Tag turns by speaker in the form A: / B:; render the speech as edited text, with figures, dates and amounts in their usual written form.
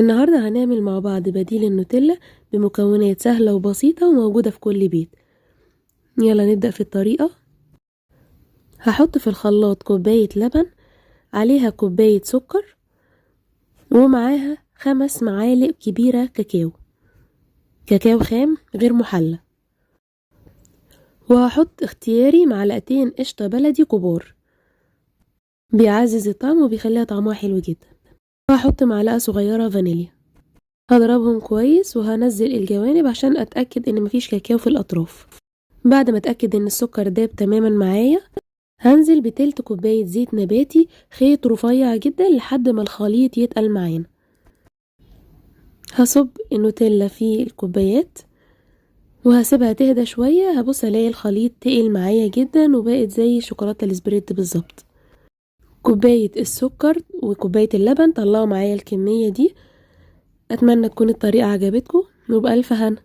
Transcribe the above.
A: النهاردة هنعمل مع بعض بديل النوتيلا بمكونات سهلة وبسيطة وموجودة في كل بيت. يلا نبدأ في الطريقة. هحط في الخلاط كوباية لبن، عليها كوباية سكر، ومعاها 5 معالق كبيرة كاكاو خام غير محلى، وهحط اختياري معلقتين قشطة بلدي كبار، بيعزز الطعم وبيخليها طعمها حلو جدا. وهحط معلقة صغيرة فانيليا. هضربهم كويس وهنزل الجوانب عشان اتأكد ان مفيش كاكاو في الاطراف. بعد ما اتأكد ان السكر داب تماما معايا، هنزل بتلت كوباية زيت نباتي خيط رفيع جدا لحد ما الخليط يتقل معانا. هصب النوتيلا في الكوبايات وهسيبها تهدى شوية. هبص الاقي الخليط تقل معايا جدا وبقت زي الشوكولاتة السبريد بالظبط. كوباية السكر وكوباية اللبن طلعوا معايا الكمية دي. اتمنى تكون الطريقة عجبتكم وبألف هنا.